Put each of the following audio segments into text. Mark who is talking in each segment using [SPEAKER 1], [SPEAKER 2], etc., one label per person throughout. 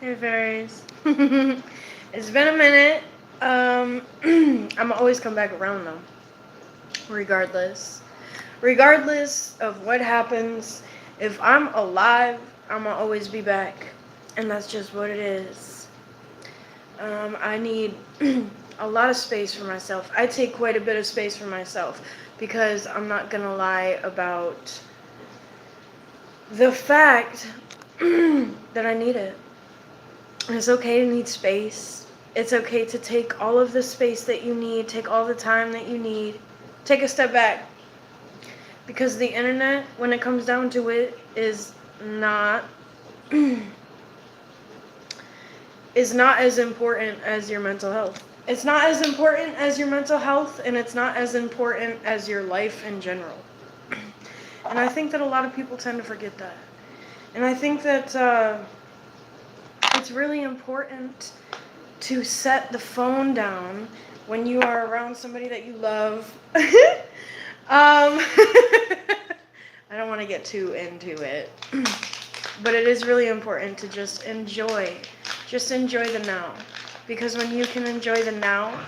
[SPEAKER 1] Hey fairies. It's been a minute. I'm always come back around though. Regardless. Regardless of what happens, if I'm alive, I'ma always be back. And that's just what it is. I need a lot of space for myself. I take quite a bit of space for myself because I'm not gonna lie about the fact that I need it. It's okay to need space. It's okay to take all of the space that you need, take all the time that you need. Take a step back. Because the internet, when it comes down to it, not is not as important as your mental health. It's not as important as your mental health, and it's not as important as your life in general. And I think that a lot of people tend to forget that. And I think that it's really important to set the phone down when you are around somebody that you love. I don't want to get too into it. But it is really important to just enjoy the now. Because when you can enjoy the now,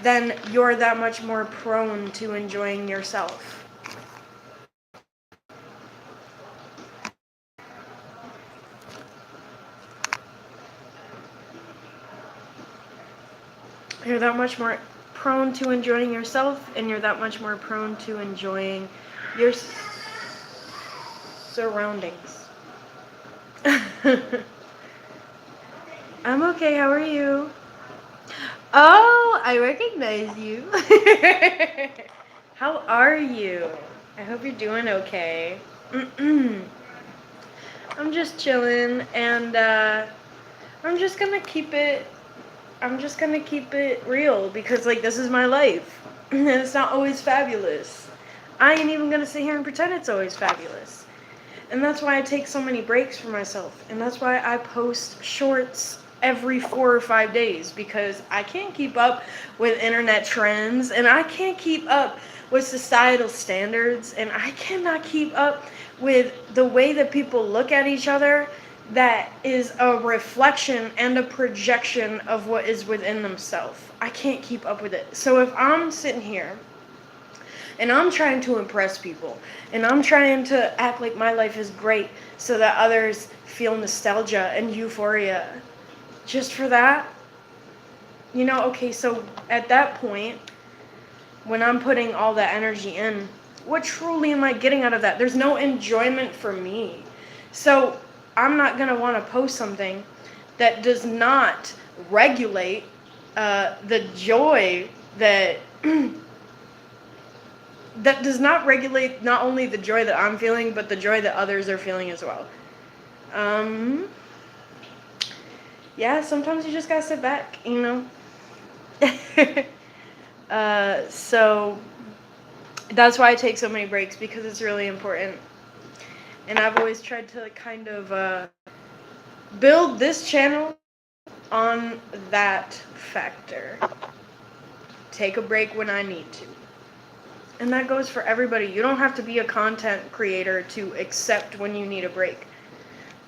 [SPEAKER 1] then you're that much more prone to enjoying yourself. You're that much more prone to enjoying yourself, and you're that much more prone to enjoying your surroundings. I'm okay, how are you? Oh, I recognize you. How are you? I hope you're doing okay. I'm just chilling, and I'm just gonna keep it. I'm just gonna keep it real because, like, this is my life, and it's not always fabulous. I ain't even gonna sit here and pretend it's always fabulous. And that's why I take so many breaks for myself. And that's why I post shorts every 4 or 5 days, because I can't keep up with internet trends, and I can't keep up with societal standards, and I cannot keep up with the way that people look at each other that is a reflection and a projection of what is within themselves. I can't keep up with it. So if I'm sitting here and I'm trying to impress people, and I'm trying to act like my life is great so that others feel nostalgia and euphoria, just for that, okay, so at that point, when I'm putting all that energy in, what truly am I getting out of that? There's no enjoyment for me. So I'm not going to want to post something that does not regulate the joy that that does not regulate not only the joy that I'm feeling, but the joy that others are feeling as well. Yeah, sometimes you just gotta sit back, So that's why I take so many breaks, because it's really important. And I've always tried to kind of build this channel on that factor. Take a break when I need to. And that goes for everybody. You don't have to be a content creator to accept when you need a break.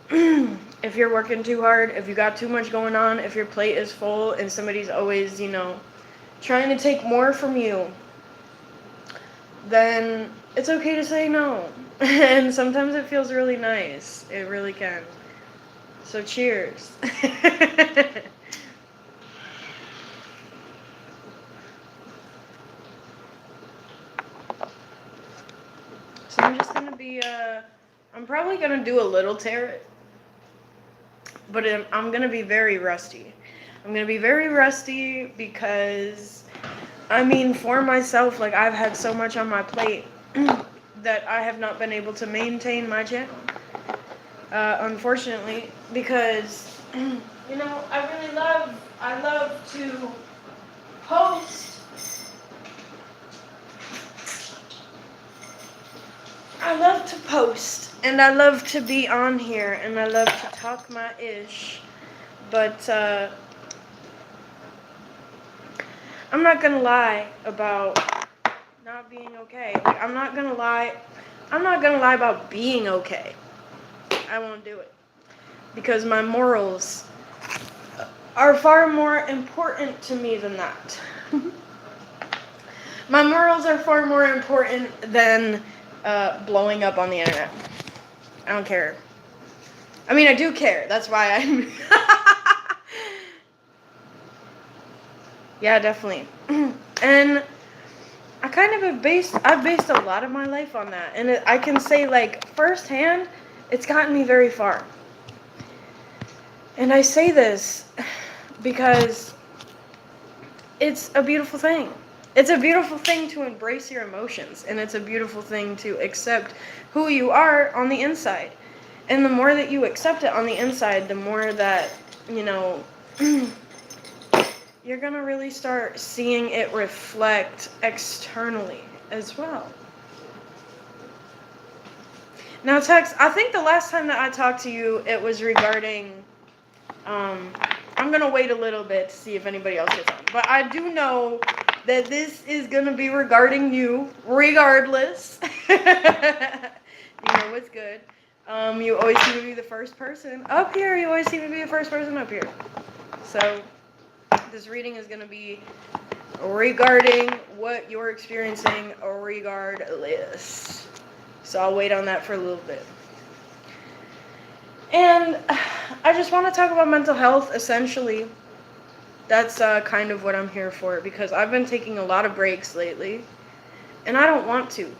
[SPEAKER 1] If you're working too hard, if you got too much going on, if your plate is full and somebody's always, trying to take more from you, then it's okay to say no. And sometimes it feels really nice. It really can. So cheers. So I'm just gonna be, I'm probably gonna do a little tarot, but I'm gonna be very rusty. I'm gonna be very rusty because, for myself, like, I've had so much on my plate that I have not been able to maintain my channel. Unfortunately, because, I love to post. I love to post, and I love to be on here, and I love to talk my ish, but I'm not gonna lie about not being okay. Like, I'm not gonna lie about being okay. I won't do it, because my morals are far more important to me than that. My morals are far more important than blowing up on the internet. I don't care. I mean, I do care. That's why I'm... Yeah, definitely. And I kind of I've based a lot of my life on that. And I can say, like, firsthand, it's gotten me very far. And I say this because it's a beautiful thing. It's a beautiful thing to embrace your emotions. And it's a beautiful thing to accept who you are on the inside. And the more that you accept it on the inside, the more that, you know... you're going to really start seeing it reflect externally as well. Now, Tex, I think the last time that I talked to you, it was regarding... I'm going to wait a little bit to see if anybody else gets on. But I do know that this is going to be regarding you, regardless. You know what's good. You always seem to be the first person up here. You always seem to be the first person up here. So... this reading is going to be regarding what you're experiencing regardless. So I'll wait on that for a little bit. And I just want to talk about mental health, essentially. That's kind of what I'm here for, because I've been taking a lot of breaks lately. And I don't want to.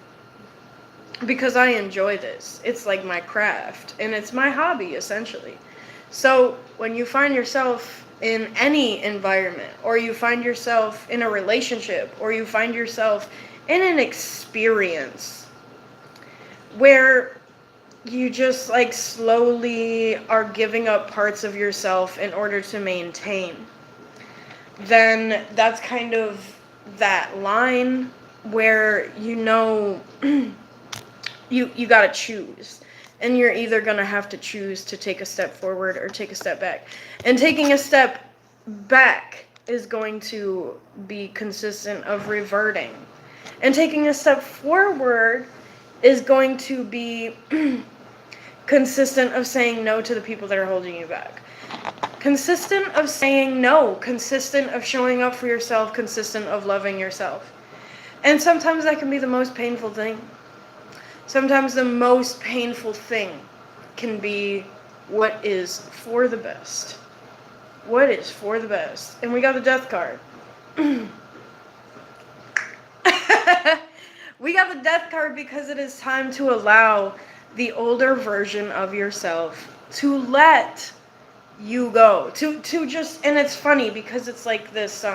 [SPEAKER 1] Because I enjoy this. It's like my craft. And it's my hobby, essentially. So when you find yourself in any environment, or you find yourself in a relationship, or you find yourself in an experience where you just like slowly are giving up parts of yourself in order to maintain, then that's kind of that line where you know you gotta choose. And you're either going to have to choose to take a step forward or take a step back. And taking a step back is going to be consistent of reverting. And taking a step forward is going to be consistent of saying no to the people that are holding you back. Consistent of saying no. Consistent of showing up for yourself. Consistent of loving yourself. And sometimes that can be the most painful thing. Sometimes the most painful thing can be what is for the best. What is for the best? And we got the death card. We got the death card because it is time to allow the older version of yourself to let you go. To just, and it's funny because it's like this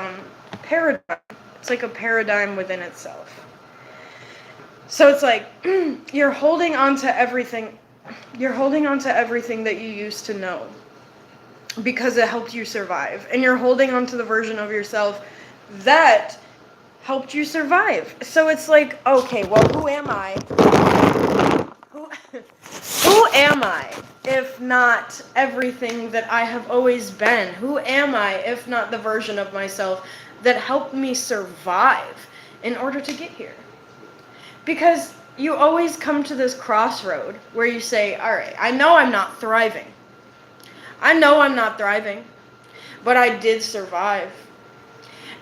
[SPEAKER 1] paradigm. It's like a paradigm within itself. So it's like, you're holding on to everything. You're holding on to everything that you used to know because it helped you survive. And you're holding on to the version of yourself that helped you survive. So it's like, okay, well, who am I? Who am I if not everything that I have always been? Who am I if not the version of myself that helped me survive in order to get here? Because you always come to this crossroad where you say, all right, I know I'm not thriving. I know I'm not thriving, but I did survive.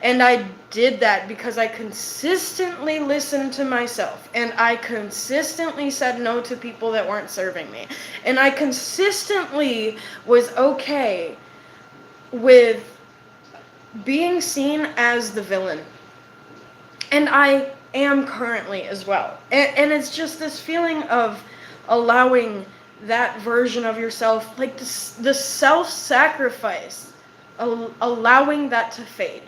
[SPEAKER 1] And I did that because I consistently listened to myself. And I consistently said no to people that weren't serving me. And I consistently was okay with being seen as the villain. And I am currently as well. And it's just this feeling of allowing that version of yourself, like the self-sacrifice, allowing that to fade.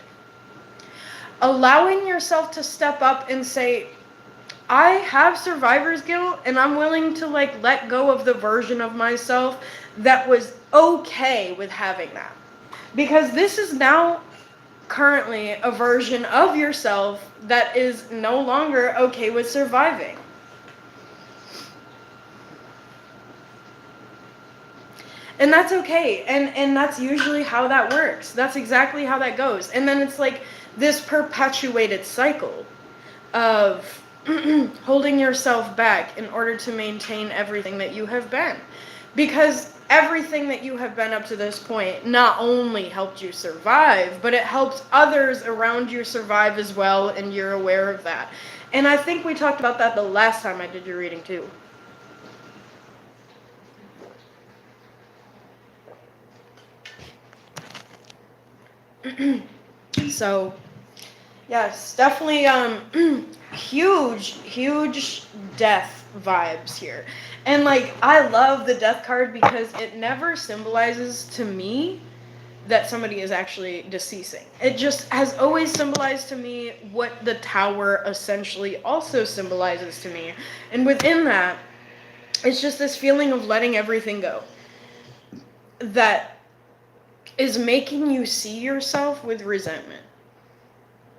[SPEAKER 1] Allowing yourself to step up and say, I have survivor's guilt and I'm willing to like let go of the version of myself that was okay with having that. Because this is now currently a version of yourself that is no longer okay with surviving. And that's okay. And that's usually how that works. That's exactly how that goes. And then it's like this perpetuated cycle of holding yourself back in order to maintain everything that you have been. Because everything that you have been up to this point not only helped you survive, but it helps others around you survive as well, and you're aware of that. And I think we talked about that the last time I did your reading too. So, yes, definitely huge death vibes here. And like I love the death card because it never symbolizes to me that somebody is actually deceasing. It just has always symbolized to me what the tower essentially also symbolizes to me. And within that, it's just this feeling of letting everything go. That is making you see yourself with resentment.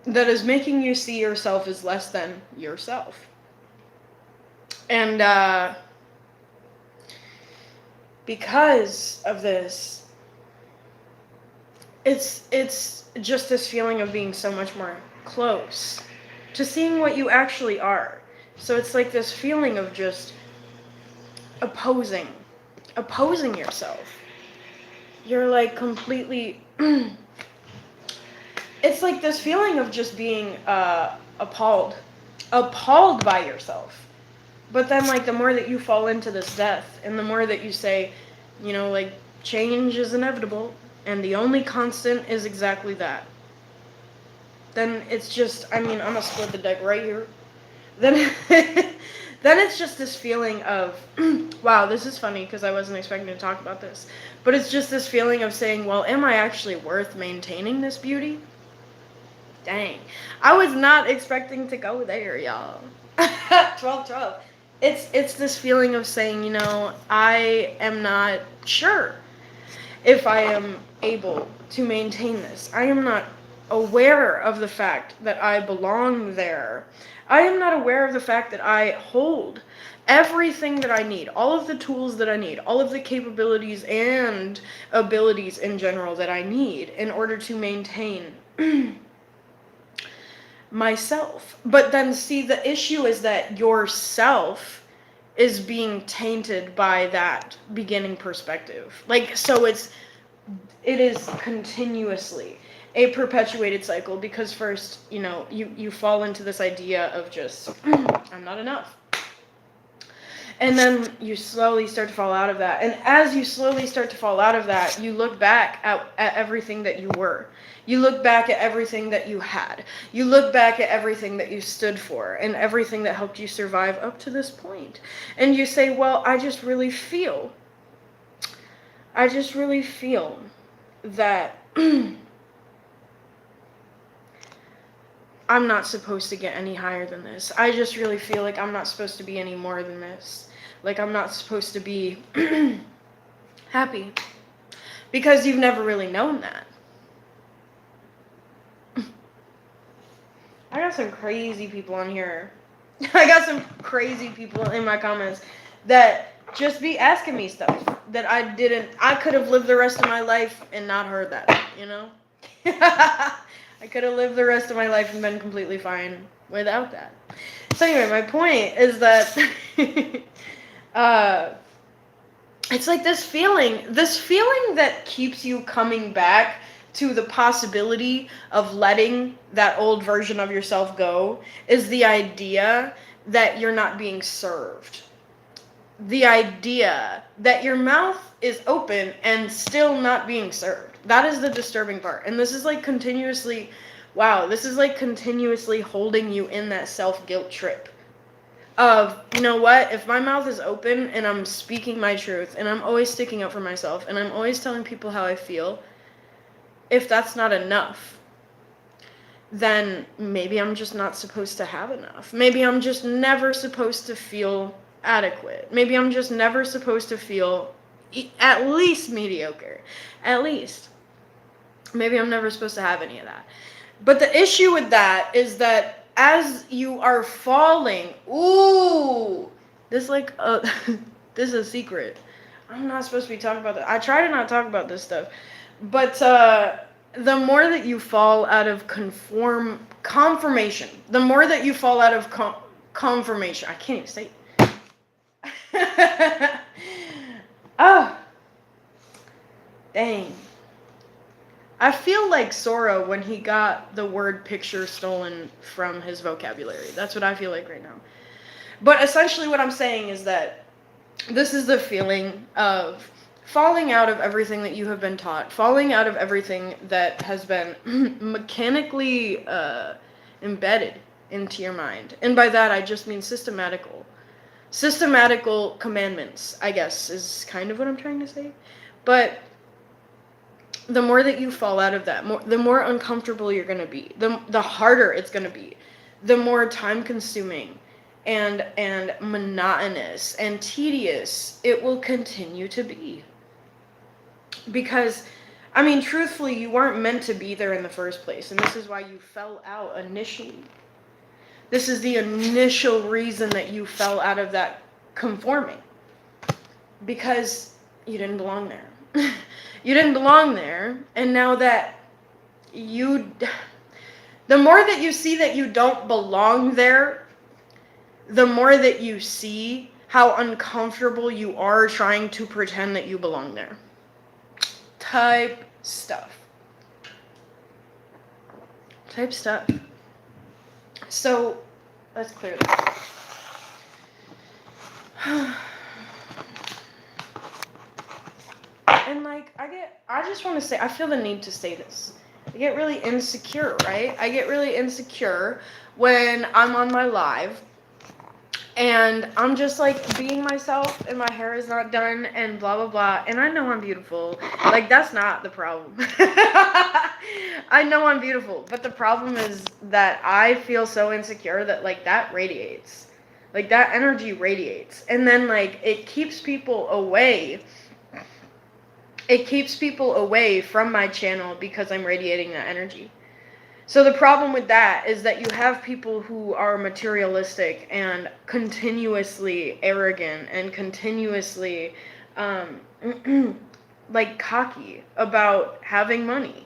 [SPEAKER 1] That is making you see yourself as less than yourself. And because of this, it's just this feeling of being so much more close to seeing what you actually are. So it's like this feeling of just opposing yourself. You're like completely it's like this feeling of just being appalled by yourself. But then like the more that you fall into this death, and the more that you say, you know, like change is inevitable and the only constant is exactly that, then it's just, I mean, I'm gonna split the deck right here. Then then it's just this feeling of wow, this is funny because I wasn't expecting to talk about this, but it's just this feeling of saying, well, am I actually worth maintaining this beauty? Dang, I was not expecting to go there, y'all. 12. It's this feeling of saying, you know, I am not sure if I am able to maintain this. I am not aware of the fact that I belong there. I am not aware of the fact that I hold everything that I need, all of the tools that I need, all of the capabilities and abilities in general that I need in order to maintain myself. But then see, the issue is that yourself is being tainted by that beginning perspective. Like, so it is continuously a perpetuated cycle, because first, you know, you fall into this idea of just I'm not enough. And then you slowly start to fall out of that. And as you slowly start to fall out of that, you look back at everything that you were. You look back at everything that you had. You look back at everything that you stood for and everything that helped you survive up to this point. And you say, well, I just really feel that I'm not supposed to get any higher than this. I just really feel like I'm not supposed to be any more than this. Like I'm not supposed to be happy. Because you've never really known that. I got some crazy people on here. I got some crazy people in my comments that just be asking me stuff that I could have lived the rest of my life and not heard that, you know? I could have lived the rest of my life and been completely fine without that. So anyway, my point is that it's like this feeling that keeps you coming back to the possibility of letting that old version of yourself go, is the idea that you're not being served. The idea that your mouth is open and still not being served. That is the disturbing part. And this is like continuously holding you in that self-guilt trip of, you know what, if my mouth is open and I'm speaking my truth and I'm always sticking up for myself and I'm always telling people how I feel, if that's not enough, then maybe I'm just not supposed to have enough. Maybe I'm just never supposed to feel adequate. Maybe I'm just never supposed to feel at least mediocre. At least. Maybe I'm never supposed to have any of that. But the issue with that is that as you are falling, this is like this is a secret. I'm not supposed to be talking about that. I try to not talk about this stuff. But the more that you fall out of confirmation, the more that you fall out of confirmation, I can't even say it. Oh, Dang. I feel like Sora when he got the word picture stolen from his vocabulary. That's what I feel like right now. But essentially what I'm saying is that this is the feeling of falling out of everything that you have been taught, falling out of everything that has been mechanically embedded into your mind. And by that, I just mean systematical. Systematical commandments, I guess, is kind of what I'm trying to say. But the more that you fall out of that, the more uncomfortable you're going to be, the harder it's going to be, the more time consuming and monotonous and tedious it will continue to be. Because, I mean, truthfully, you weren't meant to be there in the first place, and this is why you fell out initially. This is the initial reason that you fell out of that conforming. Because you didn't belong there. You didn't belong there, and now that the more that you see that you don't belong there, the more that you see how uncomfortable you are trying to pretend that you belong there. Type stuff. So, let's clear that. And like, I just want to say, I feel the need to say this. I get really insecure, right? I get really insecure when I'm on my live and I'm just like being myself and my hair is not done and blah, blah, blah. And I know I'm beautiful. Like, that's not the problem. I know I'm beautiful. But the problem is that I feel so insecure that like that radiates. Like that energy radiates. And then like it keeps people away. It keeps people away from my channel because I'm radiating that energy. So the problem with that is that you have people who are materialistic and continuously arrogant and continuously like cocky about having money.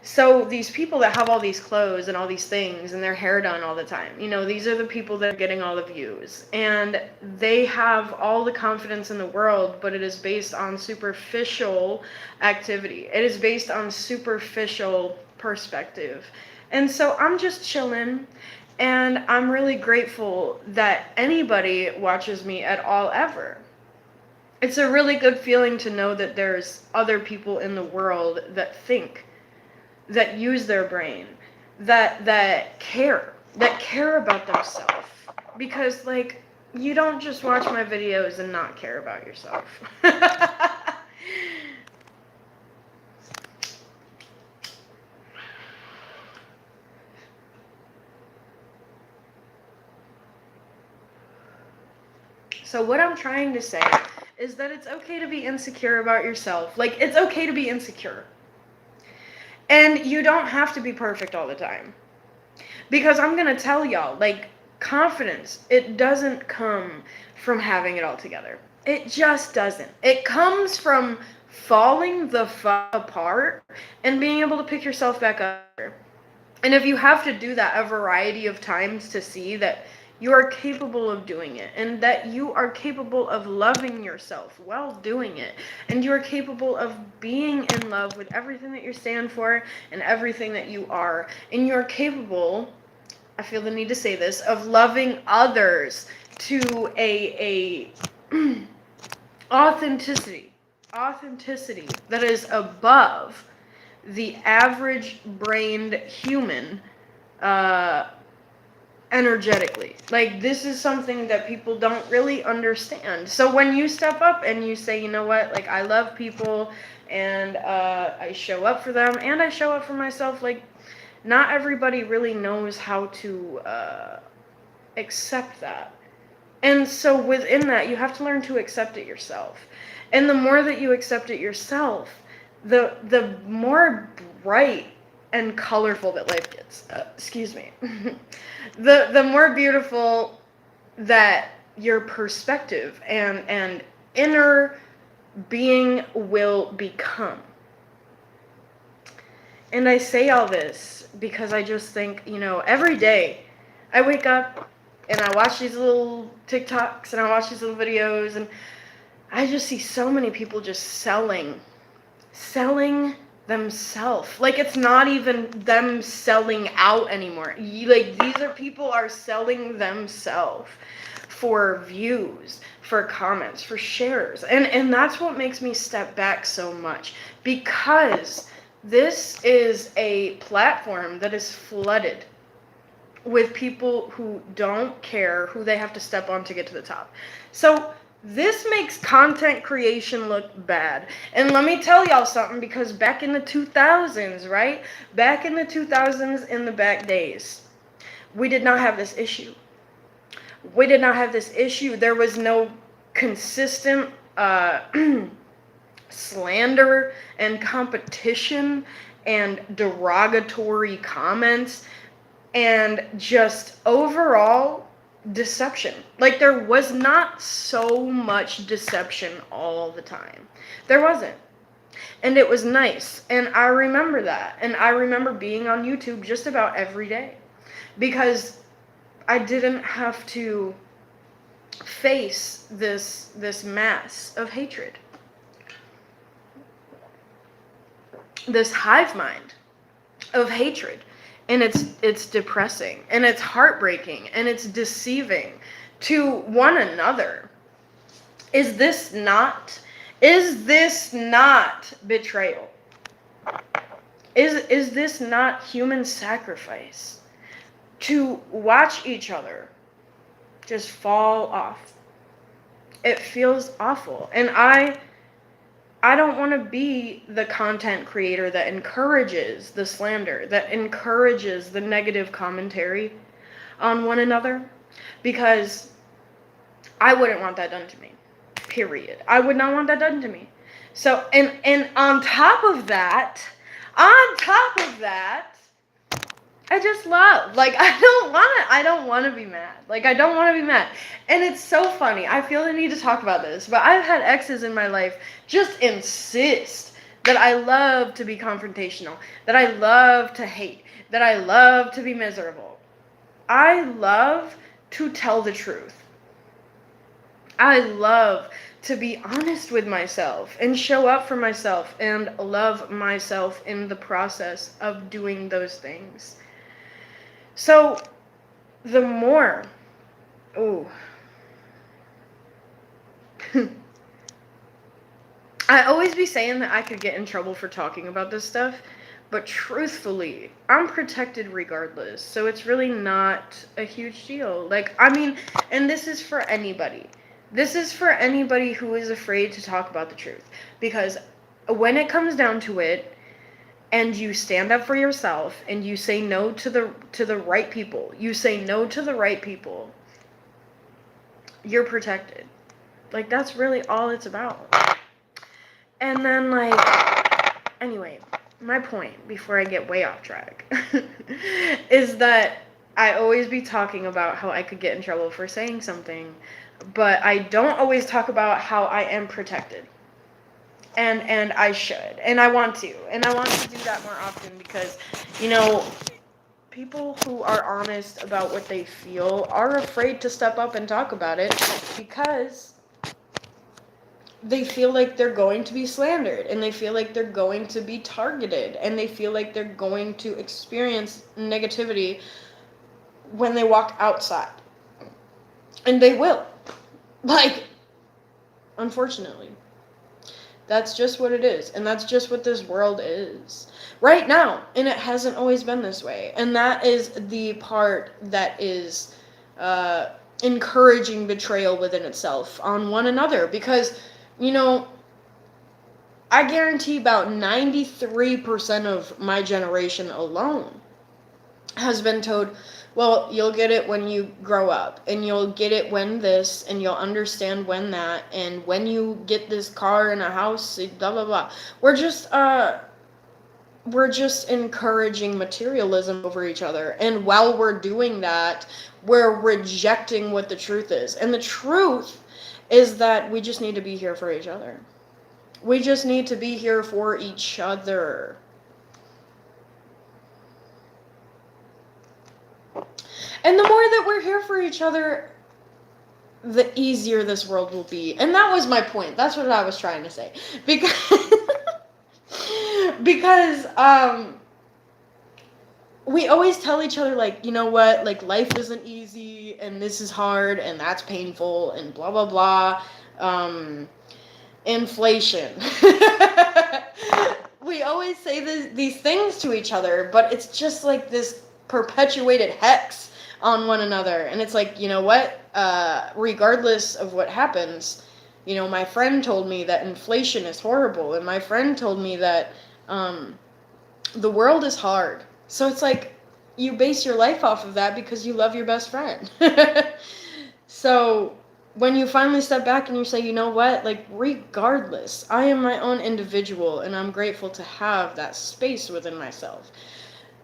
[SPEAKER 1] So these people that have all these clothes and all these things and their hair done all the time, you know, these are the people that are getting all the views. And they have all the confidence in the world, but it is based on superficial activity. It is based on superficial perspective. And so I'm just chilling, and I'm really grateful that anybody watches me at all ever. It's a really good feeling to know that there's other people in the world that think, that use their brain, that care about themselves. Because like, you don't just watch my videos and not care about yourself. So what I'm trying to say is that it's okay to be insecure about yourself. Like, it's okay to be insecure. And you don't have to be perfect all the time. Because I'm going to tell y'all, like, confidence, it doesn't come from having it all together. It just doesn't. It comes from falling the fuck apart and being able to pick yourself back up. And if you have to do that a variety of times to see that you are capable of doing it, and that you are capable of loving yourself while doing it, and you are capable of being in love with everything that you stand for and everything that you are, and you're capable, I feel the need to say this, of loving others to a authenticity that is above the average brained human energetically. Like, this is something that people don't really understand. So when you step up and you say, you know what, like, I love people and I show up for them and I show up for myself, like, not everybody really knows how to accept that. And so within that, you have to learn to accept it yourself. And the more that you accept it yourself, the more bright and colorful that life gets. Excuse me. The more beautiful that your perspective and inner being will become. And I say all this because I just think, you know, every day I wake up and I watch these little TikToks and I watch these little videos, and I just see so many people just selling selling themselves. Like, it's not even them selling out anymore. Like, these are people are selling themselves for views, for comments, for shares. And that's what makes me step back so much, because this is a platform that is flooded with people who don't care who they have to step on to get to the top. So this makes content creation look bad. And let me tell y'all something, because back in the 2000s, right? Back in the 2000s, in the back days, we did not have this issue. We did not have this issue. There was no consistent slander and competition and derogatory comments and just overall deception. Like, there was not so much deception all the time. There wasn't. And it was nice. And I remember that. And I remember being on YouTube just about every day, because I didn't have to face this mass of hatred. This hive mind of hatred. And it's depressing, and it's heartbreaking, and it's deceiving to one another. Is this not betrayal? Is this not human sacrifice? To watch each other just fall off. It feels awful. And I don't want to be the content creator that encourages the slander, that encourages the negative commentary on one another, because I wouldn't want that done to me. Period. I would not want that done to me. So, and on top of that, I just love, like, I don't want to be mad. Like, I don't want to be mad. And it's so funny. I feel the need to talk about this, but I've had exes in my life just insist that I love to be confrontational, that I love to hate, that I love to be miserable. I love to tell the truth. I love to be honest with myself and show up for myself and love myself in the process of doing those things. So, the more, I always be saying that I could get in trouble for talking about this stuff, but truthfully, I'm protected regardless, so it's really not a huge deal. Like, I mean, and this is for anybody. This is for anybody who is afraid to talk about the truth, because when it comes down to it, and you stand up for yourself, and you say no to the right people, you're protected. Like, that's really all it's about. And then, like, anyway, my point, before I get way off track, is that I always be talking about how I could get in trouble for saying something, but I don't always talk about how I am protected. And I should, and I want to do that more often, because, you know, people who are honest about what they feel are afraid to step up and talk about it, because they feel like they're going to be slandered, and they feel like they're going to be targeted, and they feel like they're going to experience negativity when they walk outside. And they will. Like, unfortunately. That's just what it is, and that's just what this world is right now, and it hasn't always been this way. And that is the part that is encouraging betrayal within itself on one another, because, you know, I guarantee about 93% of my generation alone has been told, well, you'll get it when you grow up, and you'll get it when this, and you'll understand when that, and when you get this car and a house, blah, blah, blah. We're just encouraging materialism over each other, and while we're doing that, we're rejecting what the truth is. And the truth is that we just need to be here for each other. We just need to be here for each other. And the more that we're here for each other, the easier this world will be. And that was my point. That's what I was trying to say. Because because we always tell each other, like, you know what, like, life isn't easy, and this is hard, and that's painful, and blah, blah, blah. Inflation. We always say these things to each other, but it's just like this perpetuated hex on one another. And it's like, you know what? Regardless of what happens, you know, my friend told me that inflation is horrible, and my friend told me that the world is hard. So it's like you base your life off of that because you love your best friend. So when you finally step back and you say, you know what, like, regardless, I am my own individual, and I'm grateful to have that space within myself.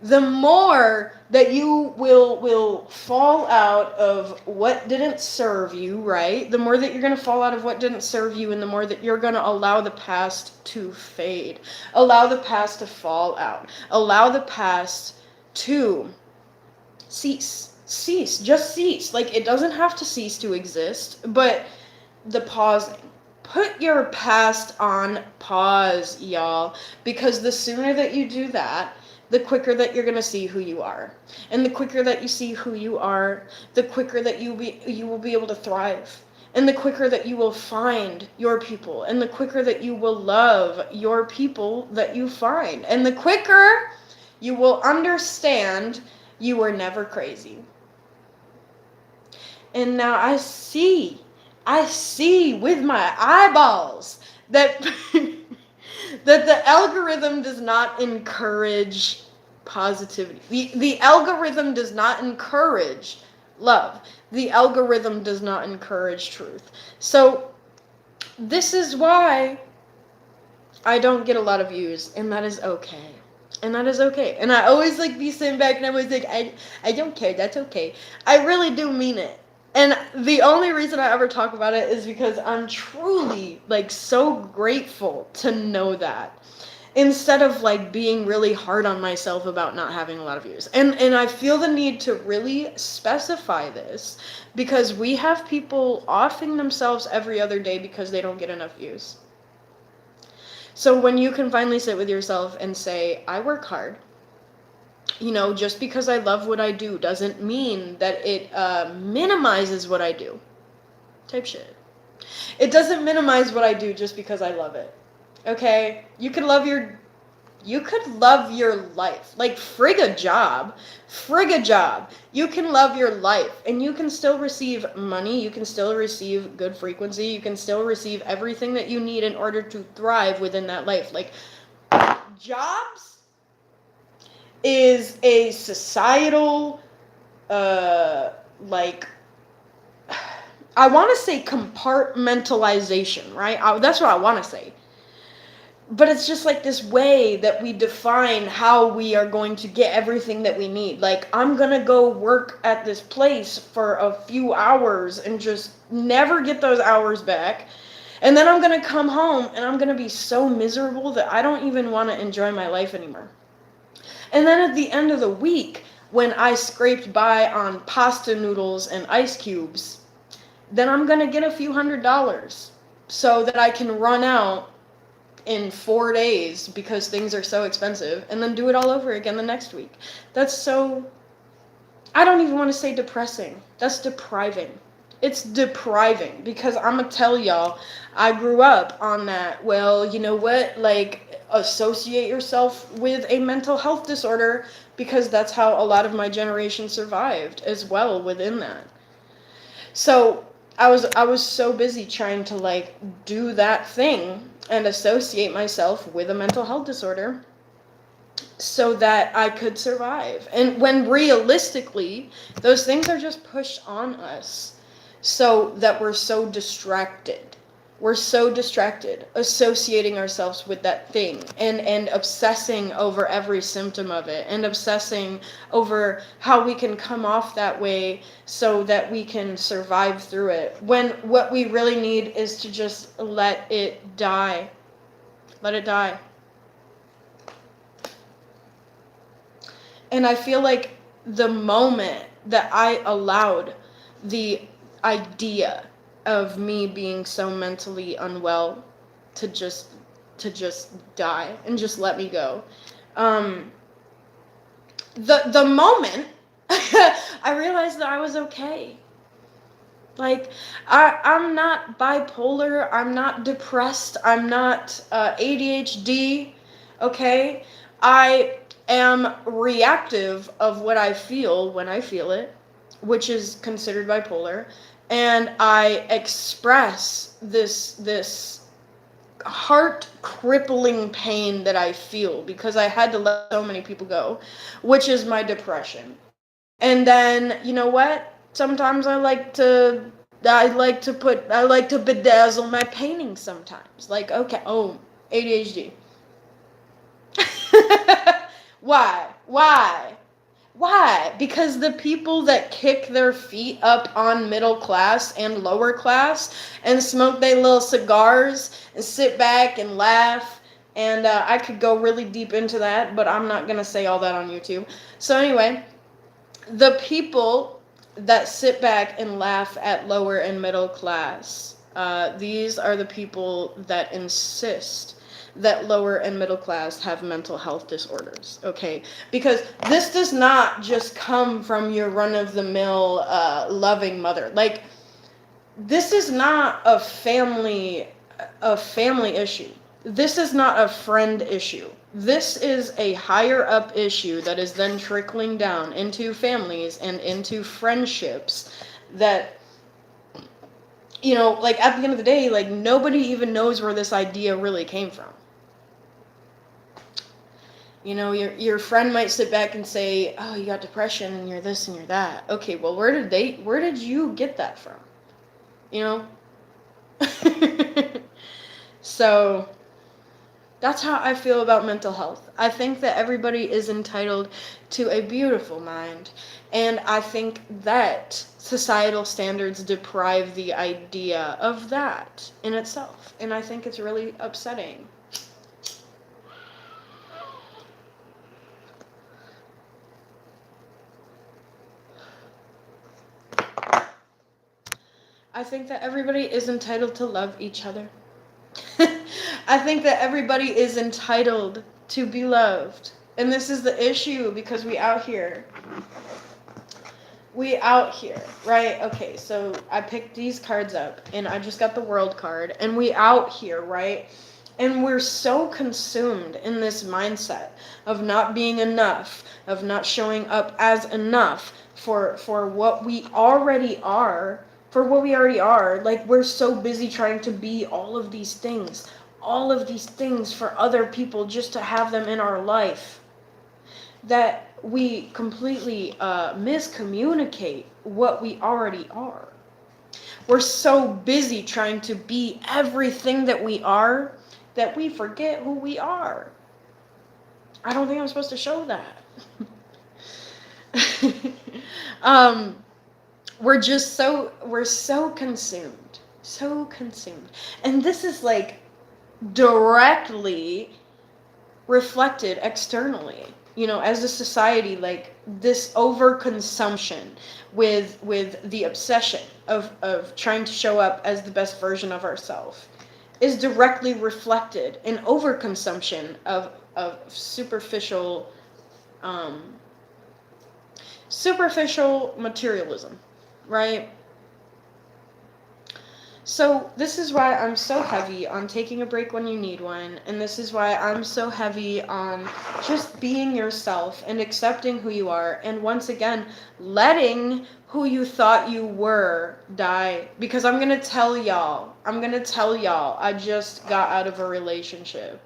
[SPEAKER 1] The more that you will fall out of what didn't serve you, right? The more that you're going to fall out of what didn't serve you, and the more that you're going to allow the past to fade. Allow the past to fall out. Allow the past to cease. Just cease. Like, it doesn't have to cease to exist, but the pausing. Put your past on pause, y'all, because the sooner that you do that, the quicker that you're going to see who you are. And the quicker that you see who you are, the quicker that you will be able to thrive. And the quicker that you will find your people. And the quicker that you will love your people that you find. And the quicker you will understand you were never crazy. And now I see with my eyeballs that that the algorithm does not encourage positivity. The algorithm does not encourage love. The algorithm does not encourage truth. So this is why I don't get a lot of views, and that is okay. And that is okay. And I always like be sitting back and I was like, I don't care, that's okay. I really do mean it. And the only reason I ever talk about it is because I'm truly, like, so grateful to know that. Instead of, like, being really hard on myself about not having a lot of views. And I feel the need to really specify this because we have people offing themselves every other day because they don't get enough views. So when you can finally sit with yourself and say, I work hard. You know, just because I love what I do doesn't mean that it minimizes what I do. Type shit. It doesn't minimize what I do just because I love it. Okay? You could love your life. Like, frig a job. You can love your life, and you can still receive money, you can still receive good frequency, you can still receive everything that you need in order to thrive within that life. Like, jobs is a societal, like, I want to say compartmentalization, right? That's what I want to say. But it's just like this way that we define how we are going to get everything that we need. Like, I'm going to go work at this place for a few hours and just never get those hours back. And then I'm going to come home and I'm going to be so miserable that I don't even want to enjoy my life anymore. And then at the end of the week, when I scraped by on pasta noodles and ice cubes, then I'm going to get a few $100s so that I can run out in 4 days because things are so expensive, and then do it all over again the next week. That's so, I don't even want to say depressing. That's depriving. It's depriving because I'm going to tell y'all, I grew up on that, well, you know what, like, associate yourself with a mental health disorder because that's how a lot of my generation survived as well within that. So I was so busy trying to, like, do that thing and associate myself with a mental health disorder so that I could survive. And when realistically, those things are just pushed on us so that we're so distracted. We're so distracted, associating ourselves with that thing and obsessing over every symptom of it and obsessing over how we can come off that way so that we can survive through it. When what we really need is to just let it die. Let it die. And I feel like the moment that I allowed the idea of me being so mentally unwell to just to just die and just let me go. The moment I realized that I was okay. Like, I'm not bipolar, I'm not depressed, I'm not ADHD, okay? I am reactive of what I feel when I feel it, which is considered bipolar, and I express this heart crippling pain that I feel because I had to let so many people go, which is my depression. And then, you know what? Sometimes I like to bedazzle my paintings sometimes. Like, okay, oh, ADHD. Why? Why? Why? Because the people that kick their feet up on middle class and lower class and smoke their little cigars and sit back and laugh, and I could go really deep into that, but I'm not going to say all that on YouTube. So anyway, the people that sit back and laugh at lower and middle class, these are the people that insist that lower and middle class have mental health disorders, okay? Because this does not just come from your run-of-the-mill loving mother. Like, this is not a family issue. This is not a friend issue. This is a higher up issue that is then trickling down into families and into friendships that, you know, like at the end of the day, like nobody even knows where this idea really came from. You know, your friend might sit back and say, "Oh, you got depression and you're this and you're that." Okay, well, where did you get that from? You know? So, that's how I feel about mental health. I think that everybody is entitled to a beautiful mind, and I think that societal standards deprive the idea of that in itself, and I think it's really upsetting. I think that everybody is entitled to love each other. I think that everybody is entitled to be loved. And this is the issue because we out here, right? Okay, so I picked these cards up and I just got the world card and we out here, right? And we're so consumed in this mindset of not being enough, of not showing up as enough for what we already are, like we're so busy trying to be all of these things for other people just to have them in our life, that we completely miscommunicate what we already are. We're so busy trying to be everything that we are that we forget who we are. I don't think I'm supposed to show that. We're so consumed. And this is like directly reflected externally, you know, as a society, like this overconsumption with the obsession of trying to show up as the best version of ourselves is directly reflected in overconsumption of superficial materialism, right? So this is why I'm so heavy on taking a break when you need one, and this is why I'm so heavy on just being yourself and accepting who you are, and once again, letting who you thought you were die. Because I'm gonna tell y'all, I just got out of a relationship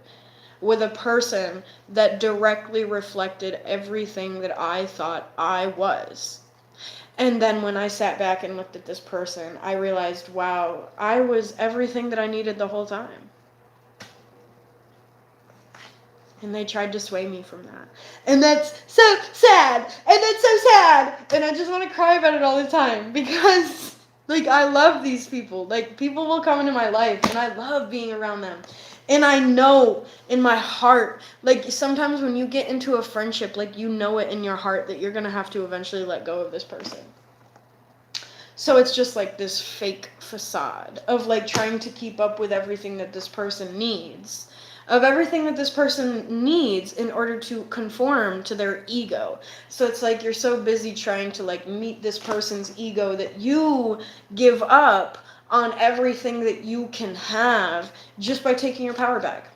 [SPEAKER 1] with a person that directly reflected everything that I thought I was. And then when I sat back and looked at this person, I realized, wow, I was everything that I needed the whole time. And they tried to sway me from that. And that's so sad. And I just want to cry about it all the time because, like, I love these people. Like, people will come into my life and I love being around them. And I know in my heart, like, sometimes when you get into a friendship, like, you know it in your heart that you're going to have to eventually let go of this person. So it's just like this fake facade of, like, trying to keep up with everything that this person needs. of everything that this person needs in order to conform to their ego. So it's like you're so busy trying to like meet this person's ego that you give up on everything that you can have just by taking your power back.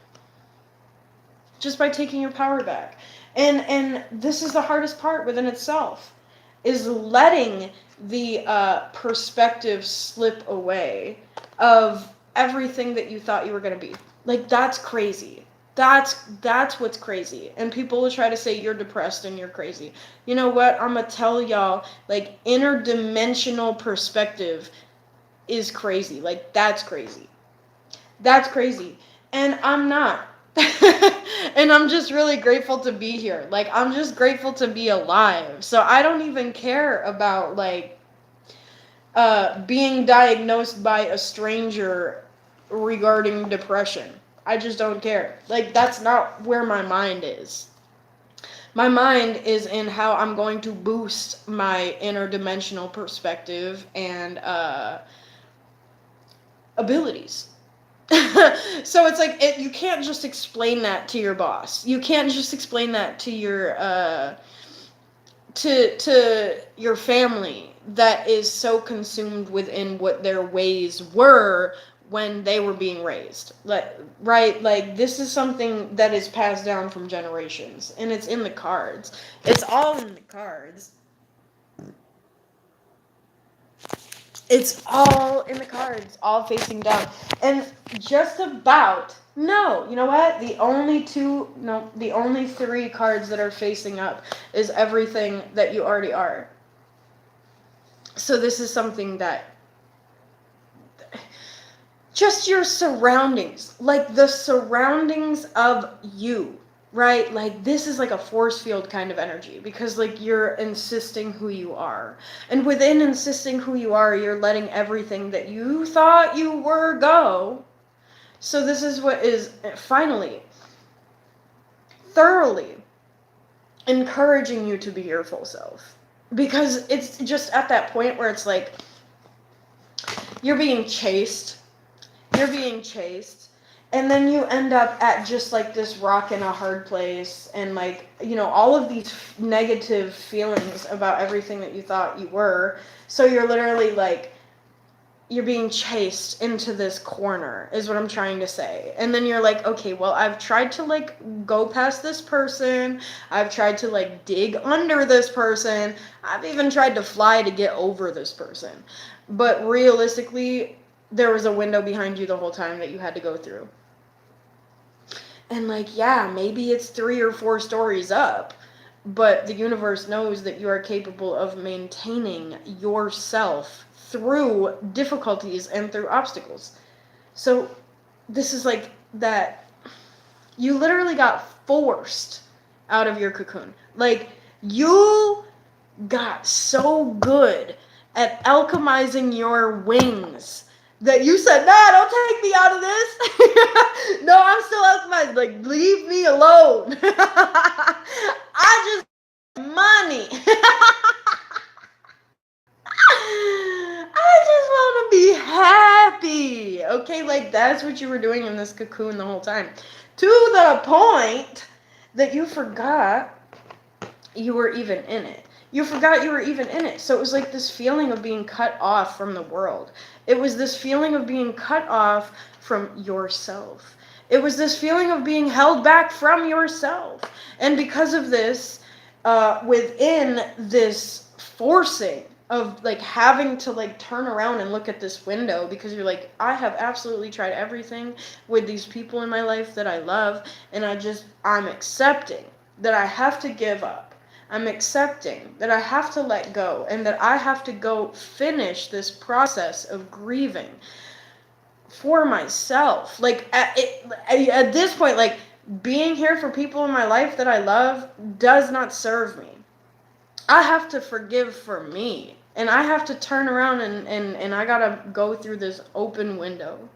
[SPEAKER 1] Just by taking your power back. And this is the hardest part within itself, is letting the perspective slip away of everything that you thought you were going to be. Like, that's crazy. That's what's crazy. And people will try to say you're depressed and you're crazy. You know what? I'm going to tell y'all, like, interdimensional perspective is crazy. Like, that's crazy. That's crazy. And I'm not. And I'm just really grateful to be here. Like, I'm just grateful to be alive. So I don't even care about, like, being diagnosed by a stranger regarding depression. I just don't care. Like, that's not where my mind is. My mind is in how I'm going to boost my interdimensional perspective and abilities. So it's like you can't just explain that to your boss. You can't just explain that to your to your family that is so consumed within what their ways were when they were being raised. Like this is something that is passed down from generations, and it's in the cards. It's all in the cards. It's all in the cards, all facing down. And just about, no, you know what? The only three cards that are facing up is everything that you already are. So this is something that, just your surroundings, like the surroundings of you, right? Like, this is like a force field kind of energy, because like you're insisting who you are, and within insisting who you are, you're letting everything that you thought you were go. So this is what is finally thoroughly encouraging you to be your full self, because it's just at that point where it's like you're being chased, and then you end up at just like this rock in a hard place, and like, you know, all of these negative feelings about everything that you thought you were. So you're literally like, you're being chased into this corner, is what I'm trying to say. And then you're like, okay, well, I've tried to like go past this person, I've tried to like dig under this person, I've even tried to fly to get over this person, but realistically, there was a window behind you the whole time that you had to go through. And like, yeah, maybe it's 3 or 4 stories up, but the universe knows that you are capable of maintaining yourself through difficulties and through obstacles. So this is like that you literally got forced out of your cocoon. Like, you got so good at alchemizing your wings that you said, nah, don't take me out of this. No, I'm still alchemized. Like, leave me alone. I just money. I just want to be happy. Okay, like, that's what you were doing in this cocoon the whole time. To the point that you forgot you were even in it. You forgot you were even in it. So it was like this feeling of being cut off from the world. It was this feeling of being cut off from yourself. It was this feeling of being held back from yourself. And because of this, within this forcing of like having to like turn around and look at this window, because you're like, I have absolutely tried everything with these people in my life that I love, and I'm accepting that I have to give up. I'm accepting that I have to let go, and that I have to go finish this process of grieving for myself. Like, at this point, like, being here for people in my life that I love does not serve me. I have to forgive for me, and I have to turn around and I gotta go through this open window.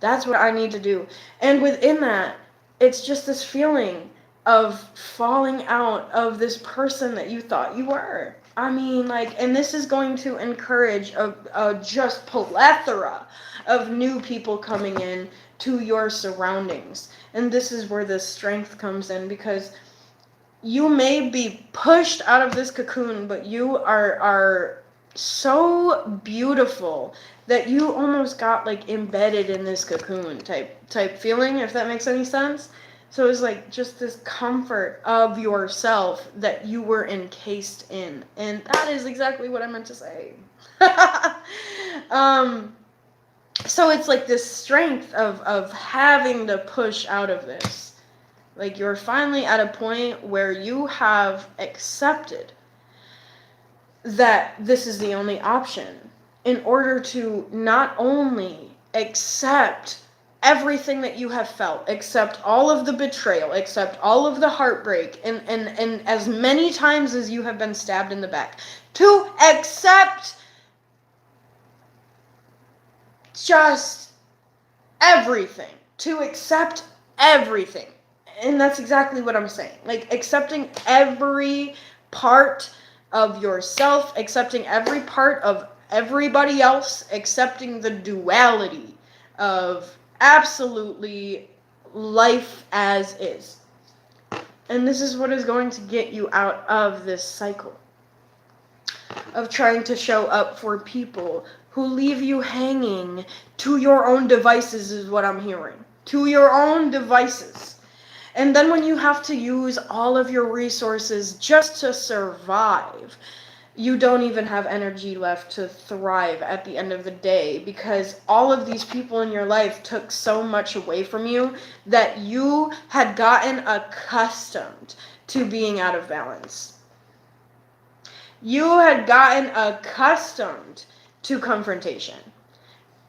[SPEAKER 1] That's what I need to do. And within that, it's just this feeling of falling out of this person that you thought you were. I mean, like, and this is going to encourage a just plethora of new people coming in to your surroundings. And this is where the strength comes in, because you may be pushed out of this cocoon, but you are so beautiful that you almost got like embedded in this cocoon type feeling, if that makes any sense. So it's like just this comfort of yourself that you were encased in. And that is exactly what I meant to say. So it's like this strength of having to push out of this. Like you're finally at a point where you have accepted that this is the only option, in order to not only accept everything that you have felt, accept all of the betrayal, accept all of the heartbreak, and as many times as you have been stabbed in the back, to accept just everything, to accept everything. And that's exactly what I'm saying. Like accepting every part of yourself, accepting every part of everybody else, accepting the duality of absolutely life as is. And this is what is going to get you out of this cycle of trying to show up for people who leave you hanging to your own devices, is what I'm hearing. To your own devices. And then when you have to use all of your resources just to survive, you don't even have energy left to thrive at the end of the day, because all of these people in your life took so much away from you that you had gotten accustomed to being out of balance. You had gotten accustomed to confrontation.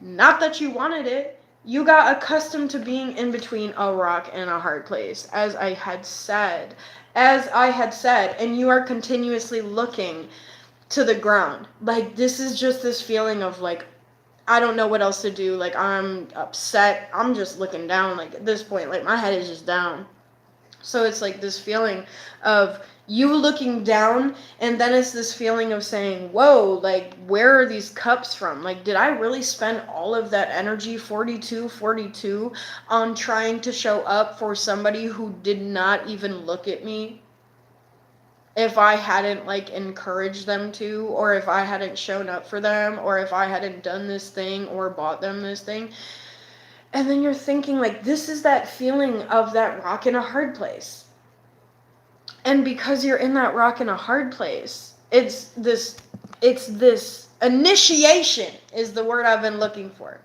[SPEAKER 1] Not that you wanted it. You got accustomed to being in between a rock and a hard place, as I had said. And you are continuously looking to the ground. Like, this is just this feeling of, like, I don't know what else to do. Like, I'm upset. I'm just looking down. Like, at this point, like, my head is just down. So it's like this feeling of you looking down, and then it's this feeling of saying, whoa, like, where are these cups from? Like, did I really spend all of that energy, 42, on trying to show up for somebody who did not even look at me? If I hadn't, like, encouraged them to, or if I hadn't shown up for them, or if I hadn't done this thing or bought them this thing. And then you're thinking, like, this is that feeling of that rock in a hard place. And because you're in that rock in a hard place, it's this initiation is the word I've been looking for.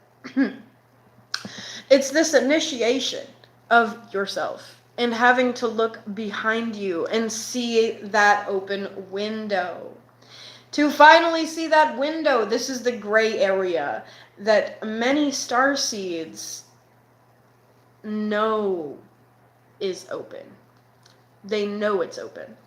[SPEAKER 1] It's this initiation of yourself and having to look behind you and see that open window. To finally see that window, this is the gray area that many starseeds know is open. They know it's open.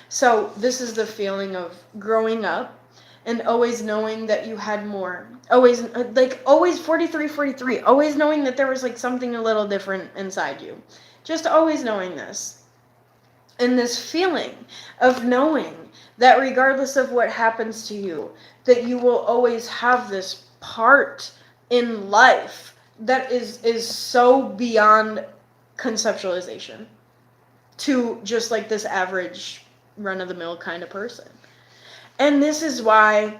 [SPEAKER 1] So this is the feeling of growing up and always knowing that you had more. Always 43, always knowing that there was like something a little different inside you. Just always knowing this. And this feeling of knowing that regardless of what happens to you, that you will always have this part in life that is so beyond conceptualization to just like this average run-of-the-mill kind of person. And this is why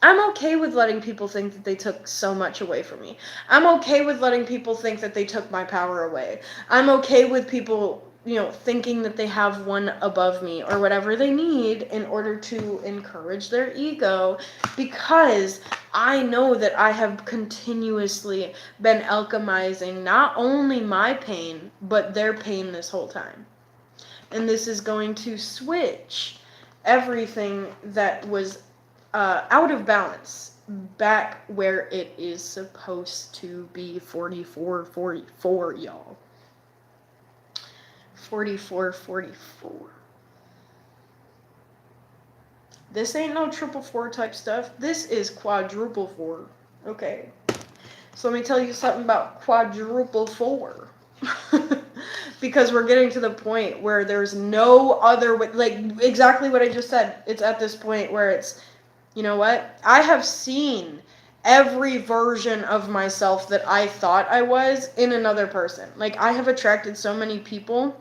[SPEAKER 1] I'm okay with letting people think that they took so much away from me. I'm okay with letting people think that they took my power away. I'm okay with people, thinking that they have one above me or whatever they need in order to encourage their ego, because I know that I have continuously been alchemizing not only my pain, but their pain this whole time. And this is going to switch everything that was out of balance back where it is supposed to be. 44, y'all. 44. This ain't no 444 type stuff. This is quadruple 4. Okay. So let me tell you something about quadruple 4. Because we're getting to the point where there's no other way, like exactly what I just said. It's at this point where it's, you know what? I have seen every version of myself that I thought I was in another person. Like, I have attracted so many people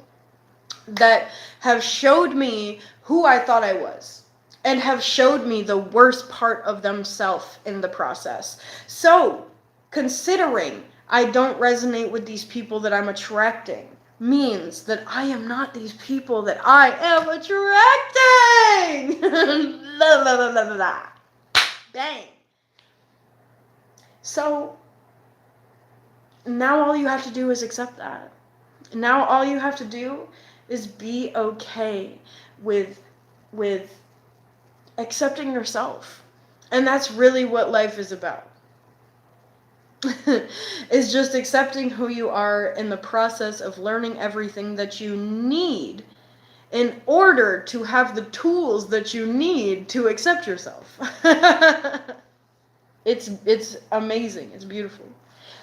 [SPEAKER 1] that have showed me who I thought I was and have showed me the worst part of themselves in the process. So, considering I don't resonate with these people that I'm attracting means that I am not these people that I am attracting. La, la, la, la, la. Bang. So, now all you have to do is accept that. Now all you have to do is be okay with accepting yourself. And that's really what life is about. Is just accepting who you are in the process of learning everything that you need in order to have the tools that you need to accept yourself. It's amazing. It's beautiful.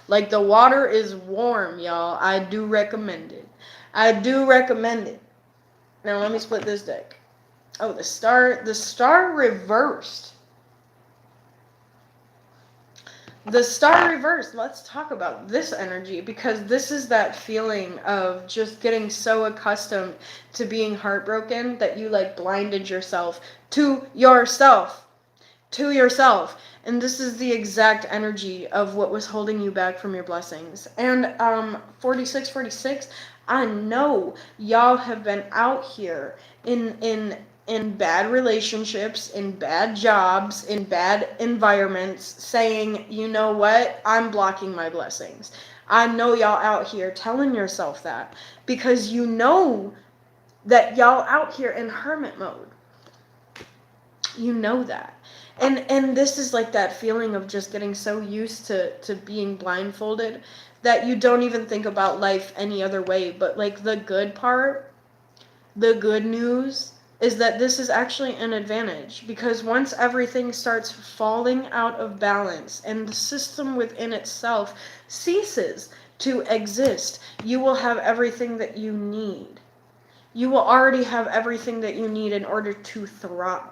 [SPEAKER 1] Like, the water is warm, y'all. I do recommend it. I do recommend it. Now let me split this deck. Oh, the star reversed. The star reversed. Let's talk about this energy, because this is that feeling of just getting so accustomed to being heartbroken that you like blinded yourself to yourself. To yourself. And this is the exact energy of what was holding you back from your blessings. And 4646, I know y'all have been out here in bad relationships, in bad jobs, in bad environments, saying, you know what, I'm blocking my blessings. I know y'all out here telling yourself that, because you know that y'all out here in hermit mode. You know that. And this is like that feeling of just getting so used to being blindfolded that you don't even think about life any other way. But like, the good part, the good news, is that this is actually an advantage, because once everything starts falling out of balance and the system within itself ceases to exist, you will have everything that you need. You will already have everything that you need in order to thrive,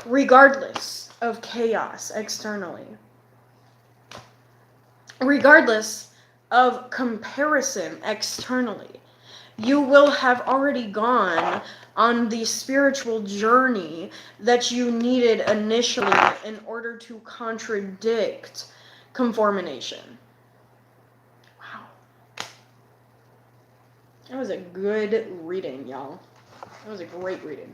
[SPEAKER 1] regardless of chaos externally, regardless of comparison externally. You will have already gone on the spiritual journey that you needed initially in order to contradict conformation. Wow. That was a good reading, y'all. That was a great reading.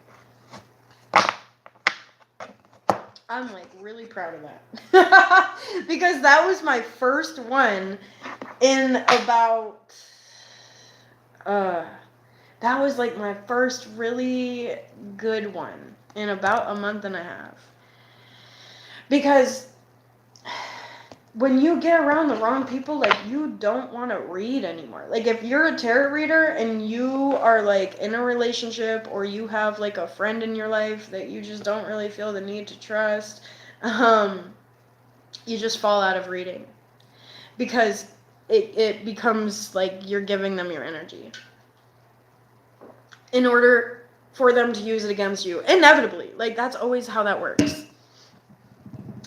[SPEAKER 1] I'm like really proud of that. Because that was my first one in about that was like my first really good one in about a month and a half. Because when you get around the wrong people, like, you don't want to read anymore. Like, if you're a tarot reader and you are like in a relationship, or you have like a friend in your life that you just don't really feel the need to trust, you just fall out of reading, because it becomes like you're giving them your energy in order for them to use it against you. Inevitably. Like, that's always how that works.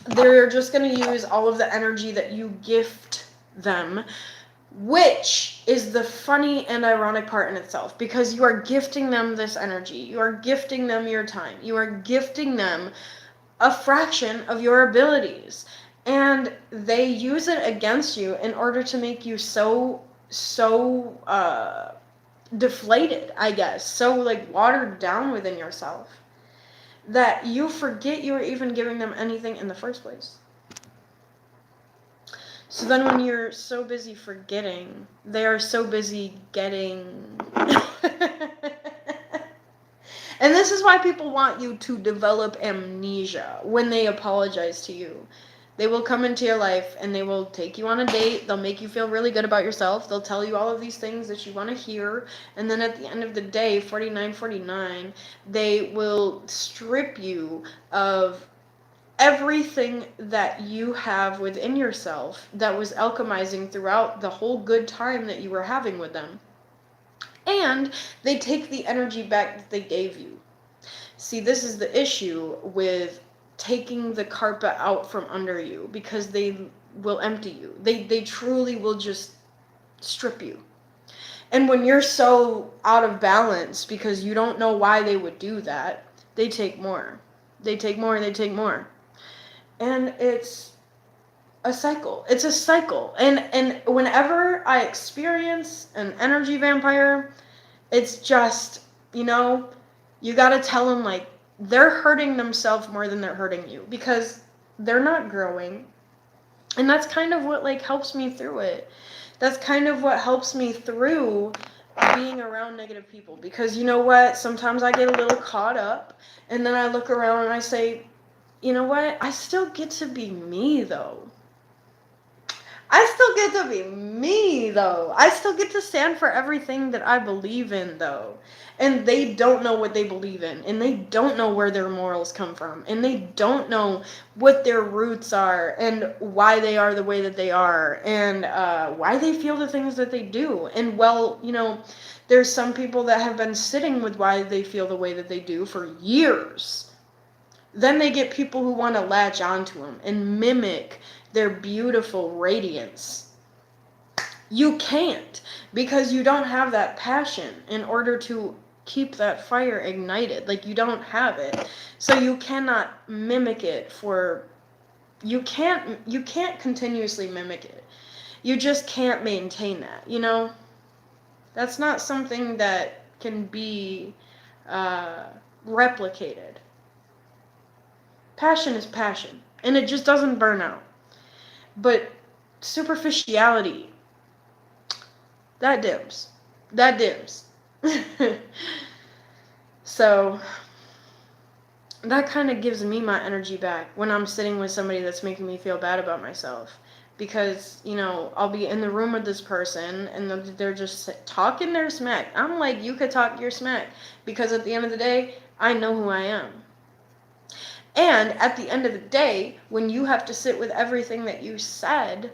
[SPEAKER 1] They're just going to use all of the energy that you gift them, which is the funny and ironic part in itself, because you are gifting them this energy. You are gifting them your time. You are gifting them a fraction of your abilities. And they use it against you in order to make you so deflated, I guess, so like watered down within yourself, that you forget you were even giving them anything in the first place. So then when you're so busy forgetting, they are so busy getting. And this is why people want you to develop amnesia when they apologize to you. They will come into your life and they will take you on a date. They'll make you feel really good about yourself. They'll tell you all of these things that you want to hear. And then at the end of the day, 4949, they will strip you of everything that you have within yourself that was alchemizing throughout the whole good time that you were having with them. And they take the energy back that they gave you. See, this is the issue with taking the carpet out from under you, because they will empty you. They truly will just strip you. And when you're so out of balance because you don't know why they would do that, they take more. They take more, they take more. And it's a cycle. It's a cycle. And whenever I experience an energy vampire, it's just, you got to tell them, like, they're hurting themselves more than they're hurting you, because they're not growing. And that's kind of what, like, helps me through it. That's kind of what helps me through being around negative people, because you know what? Sometimes I get a little caught up, and then I look around and I say, you know what? I still get to be me, though. I still get to be me, though. I still get to stand for everything that I believe in, though. And they don't know what they believe in. And they don't know where their morals come from. And they don't know what their roots are and why they are the way that they are. And why they feel the things that they do. And, well, there's some people that have been sitting with why they feel the way that they do for years. Then they get people who want to latch onto them and mimic their beautiful radiance. You can't, because you don't have that passion in order to keep that fire ignited. Like, you don't have it. So you cannot mimic it you can't continuously mimic it. You just can't maintain that, That's not something that can be replicated. Passion is passion, and it just doesn't burn out. But superficiality, that dims. That dims. So that kind of gives me my energy back when I'm sitting with somebody that's making me feel bad about myself. Because, I'll be in the room with this person and they're just talking their smack. I'm like, you could talk your smack. Because at the end of the day, I know who I am. And at the end of the day, when you have to sit with everything that you said,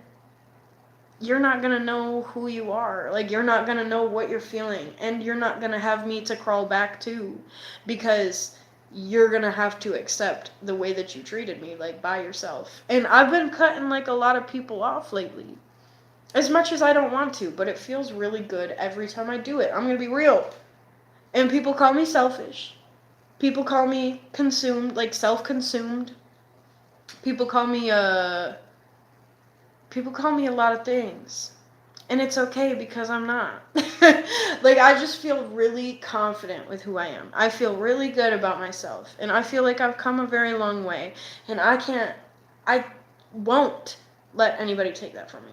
[SPEAKER 1] you're not going to know who you are. Like, you're not going to know what you're feeling. And you're not going to have me to crawl back to, because you're going to have to accept the way that you treated me, like, by yourself. And I've been cutting, like, a lot of people off lately. As much as I don't want to, but it feels really good every time I do it. I'm going to be real. And people call me selfish. People call me consumed, like self-consumed. People call me a lot of things. And it's okay, because I'm not. Like, I just feel really confident with who I am. I feel really good about myself. And I feel like I've come a very long way. And I won't let anybody take that from me.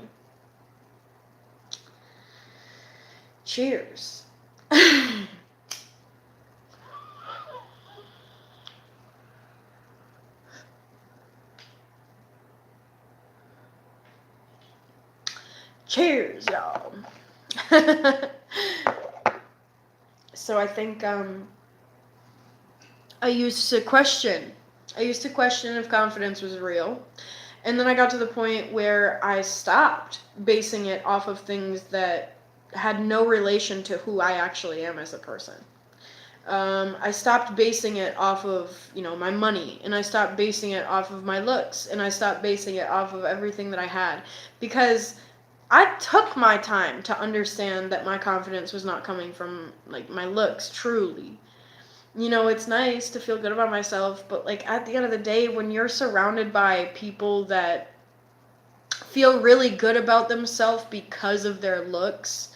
[SPEAKER 1] Cheers. Cheers, y'all. So I think I used to question if confidence was real. And then I got to the point where I stopped basing it off of things that had no relation to who I actually am as a person. I stopped basing it off of, my money, and I stopped basing it off of my looks, and I stopped basing it off of everything that I had, because I took my time to understand that my confidence was not coming from, like, my looks, truly. It's nice to feel good about myself, but, like, at the end of the day, when you're surrounded by people that feel really good about themselves because of their looks,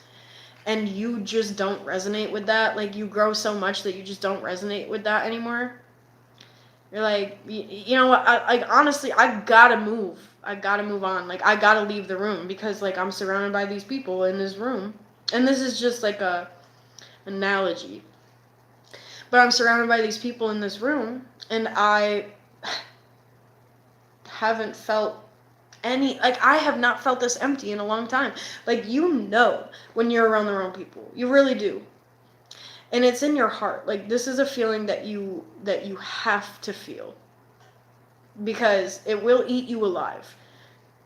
[SPEAKER 1] and you just don't resonate with that, like, you grow so much that you just don't resonate with that anymore, you're like, you know what, honestly, I gotta move on, like, I gotta leave the room, because, like, I'm surrounded by these people in this room, and this is just, like, a analogy, but I'm surrounded by these people in this room, and I haven't felt I have not felt this empty in a long time. Like, when you're around the wrong people. You really do. And it's in your heart. Like, this is a feeling that you have to feel. Because it will eat you alive.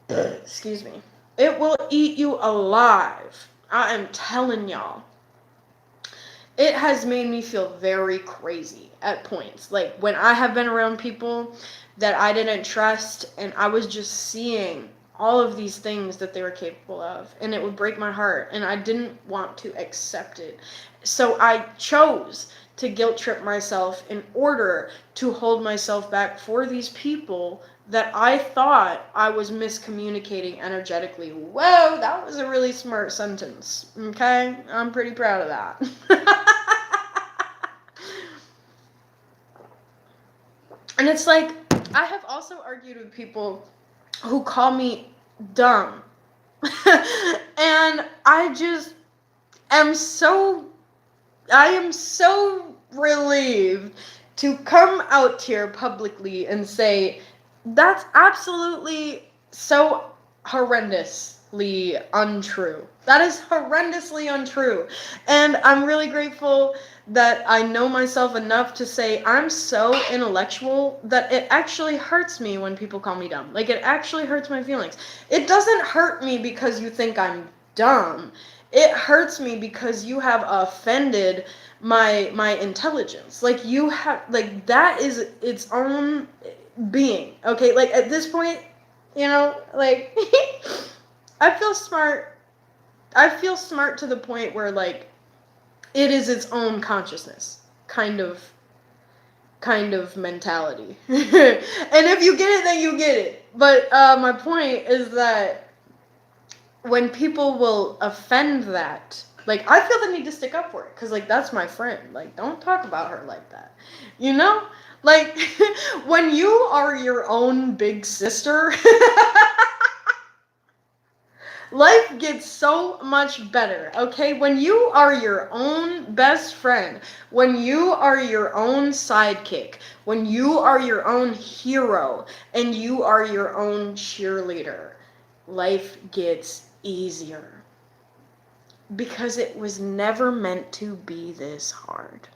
[SPEAKER 1] Excuse me. It will eat you alive. I am telling y'all. it has made me feel very crazy at points. Like when I have been around people that I didn't trust and I was just seeing all of these things that they were capable of, and it would break my heart, and I didn't want to accept it. So I chose to guilt trip myself in order to hold myself back for these people that I thought I was miscommunicating energetically. Whoa, that was a really smart sentence. Okay? I'm pretty proud of that. And it's like, I have also argued with people who call me dumb. And am so I am so relieved to come out here publicly and say that's absolutely so horrendously untrue. That is horrendously untrue. And I'm really grateful that I know myself enough to say I'm so intellectual that it actually hurts me when people call me dumb. Like, it actually hurts my feelings. It doesn't hurt me because you think I'm dumb. It hurts me because you have offended my intelligence. Like, you have, like, that is its own being. Okay, like at this point, like I feel smart. I feel smart to the point where, like, it is its own consciousness kind of mentality. And if you get it, then you get it. But my point is that when people will offend that, like, I feel the need to stick up for it, because, like, that's my friend. Like, don't talk about her like that, you know? Like, when you are your own big sister, life gets so much better, okay? When you are your own best friend, when you are your own sidekick, when you are your own hero, and you are your own cheerleader, life gets easier. Because it was never meant to be this hard.